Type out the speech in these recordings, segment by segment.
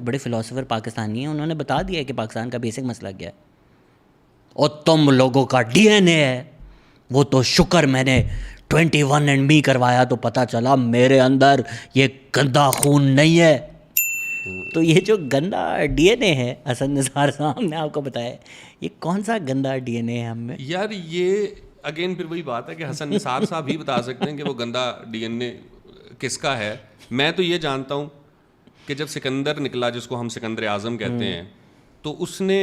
بڑے فلاسفر پاکستانی ہیں, انہوں نے بتا دیا ہے کہ پاکستان کا بیسک مسئلہ کیا ہے. اور تم لوگوں کا ڈی این اے ہے, وہ تو شکر میں نے 21andMe کروایا تو پتہ چلا میرے اندر یہ گندا خون نہیں ہے. تو یہ جو گندا ڈی این اے ہے حسن نثار صاحب نے آپ کو بتایا, یہ کون سا گندا ڈی این اے ہے ہم میں؟ یار یہ اگین پھر وہی بات ہے کہ حسن نثار صاحب ہی بتا سکتے ہیں کہ وہ گندا ڈی این اے کس کا ہے. میں تو یہ جانتا ہوں کہ جب سکندر نکلا, جس کو ہم سکندر اعظم کہتے ہیں, تو اس نے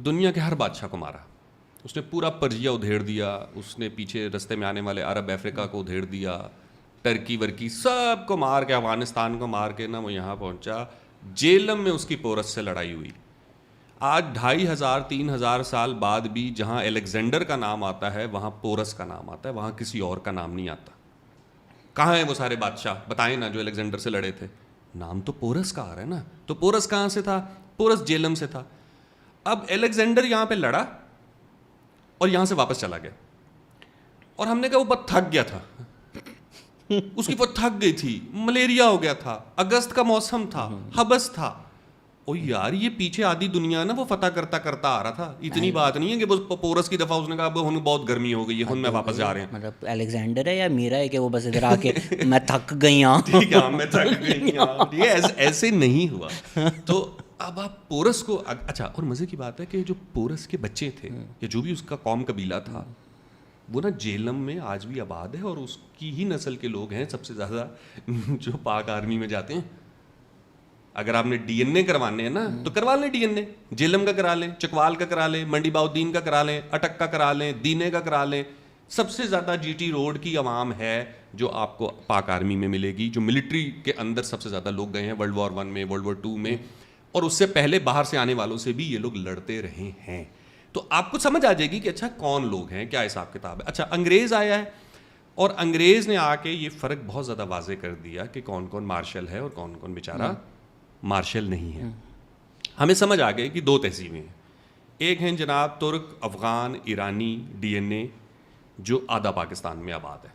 دنیا کے ہر بادشاہ کو مارا. اس نے پورا پرجیا ادھیڑ دیا, اس نے پیچھے رستے میں آنے والے عرب افریقہ کو ادھیڑ دیا, ٹرکی ورکی سب کو مار کے, افغانستان کو مار کے نا وہ یہاں پہنچا. جیلم میں اس کی پورس سے لڑائی ہوئی. آج 2500-3000 سال بعد بھی جہاں الیگزینڈر کا نام آتا ہے وہاں پورس کا نام آتا ہے, وہاں کسی اور کا نام نہیں آتا. کہاں ہیں وہ سارے بادشاہ بتائیں نا جو الیگزینڈر سے لڑے تھے؟ نام تو پورس کا آ رہا ہے نا. تو پورس کہاں سے تھا؟ پورس جیلم سے تھا. اب الیگزینڈر یہاں پہ لڑا اور یہاں سے واپس چلا گیا, اور ہم نے کہا وہ بہت تھک گیا تھا, اس کی وہ تھک گئی تھی, ملیریا ہو گیا تھا, اگست کا موسم تھا, حبس تھا. او یار یہ پیچھے آدھی دنیا نا وہ فتح کرتا کرتا آ رہا تھا. اتنی بات نہیں ہے کہ وہ پورس کی دفعہ اس نے کہا اب ہن بہت گرمی ہو گئی ہے, ہن میں واپس جا رہے ہیں. مطلب الیگزینڈر ہے یا میرا ہے کہ وہ بس ادھر آ کے میں تھک گئی ہوں, ٹھیک ہے میں تھک گئی ہوں. ایسے نہیں ہوا. تو اب آپ پورس کو, اچھا اور مزے کی بات ہے کہ جو پورس کے بچے تھے یا جو بھی اس کا قوم قبیلہ تھا وہ نا جیلم میں آج بھی آباد ہے, اور اس کی ہی نسل کے لوگ ہیں سب سے زیادہ جو پاک آرمی میں جاتے ہیں. اگر آپ نے ڈی این اے کروانے ہیں نا تو کروا لیں, ڈی این اے جیلم کا کرا لیں, چکوال کا کرا لیں, منڈی باؤدین کا کرا لیں, اٹک کا کرا لیں, دینے کا کرا لیں. سب سے زیادہ جی ٹی روڈ کی عوام ہے جو آپ کو پاک آرمی میں ملے گی, جو ملٹری کے اندر سب سے زیادہ لوگ گئے ہیں ورلڈ وار 1 میں, ورلڈ وار 2 میں, اور اس سے پہلے باہر سے آنے والوں سے بھی یہ لوگ لڑتے رہے ہیں. تو آپ کو سمجھ آ جائے گی کہ اچھا کون لوگ ہیں, کیا حساب کتاب ہے. اچھا انگریز آیا ہے, اور انگریز نے آ کے یہ فرق بہت زیادہ واضح کر دیا کہ کون کون مارشل ہے اور کون کون بیچارہ مارشل نہیں ہے. ہمیں سمجھ آ گئے کہ 2 تہذیبیں ہیں. ایک ہیں جناب ترک, افغان, ایرانی ڈی این اے جو آدھا پاکستان میں آباد ہے,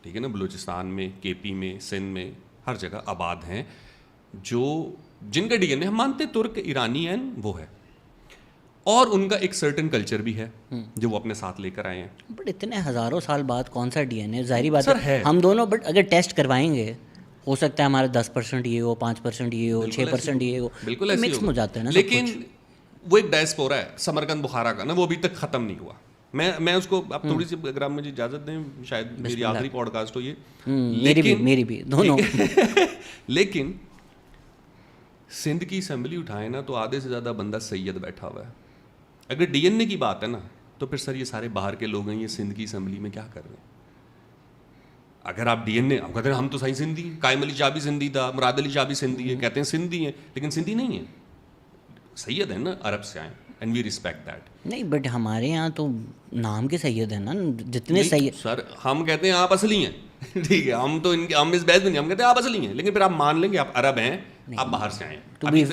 ٹھیک ہے نا, بلوچستان میں, کے پی میں, سندھ میں, ہر جگہ آباد ہیں, جو جن کا ڈی این اے ہم مانتے ترک ایرانی ہیں وہ ہے, اور ان کا ایک سرٹن کلچر بھی ہے جو وہ اپنے ساتھ لے کر آئے ہیں. بٹ اتنے ہزاروں سال بعد کون سا ڈی این اے, ظاہری بات ہے ہم دونوں, بٹ اگر ٹیسٹ کروائیں گے ہو سکتا ہے ہمارا 10% یہ ہو, 5% یہ ہو, 6% یہ ہو, بالکل ایسے مکس ہو جاتا ہے نا. لیکن وہ ایک ڈائسپورا ہے سمرقند بخارا کا نا, وہ ابھی تک ختم نہیں ہوا. میں اس کو اب تھوڑی سی اگر آپ مجھے اجازت دیں, شاید میری آخری پوڈ کاسٹ ہو یہ, میری بھی دونوں. لیکن سندھ کی اسمبلی اٹھائے نا تو آدھے سے زیادہ بندہ سید بیٹھا ہوا ہے. اگر ڈی این اے کی بات ہے نا تو پھر سر یہ سارے باہر کے لوگ ہیں, یہ سندھ کی اسمبلی میں کیا کر رہے ہیں؟ اگر آپ ڈی این اے, آپ کہتے ہیں ہم تو صحیح سندھی ہیں, قائم علی شاہ بھی سندھی تھا, مراد علی شاہ بھی سندھی ہے, کہتے ہیں سندھی ہیں, لیکن سندھی نہیں ہیں, سید ہیں نا, عرب سے آئے, اینڈ وی ریسپیکٹ دیٹ. نہیں بٹ ہمارے یہاں تو نام کے سید ہیں نا, جتنے سید. سر ہم کہتے ہیں آپ اصلی ہیں, ٹھیک ہے, ہم تو ان کے, ہم اس بحث میں نہیں, ہم کہتے ہیں آپ اصلی ہیں, لیکن پھر آپ مان لیں گے آپ عرب ہیں, آپ باہر سے آئے ہیں. تو بھی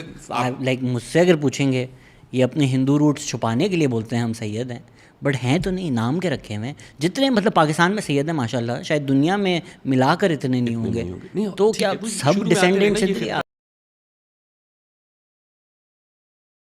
لائک مجھ سے اگر پوچھیں گے, یہ اپنے ہندو روٹس چھپانے کے لیے بولتے ہیں ہم سید ہیں, بٹ ہیں تو نہیں, نام کے رکھے ہوئے ہیں. جتنے مطلب پاکستان میں سید ہیں ماشاء اللہ, شاید دنیا میں ملا کر اتنے نہیں ہوں گے. تو کیا سب ڈسینڈنٹ سے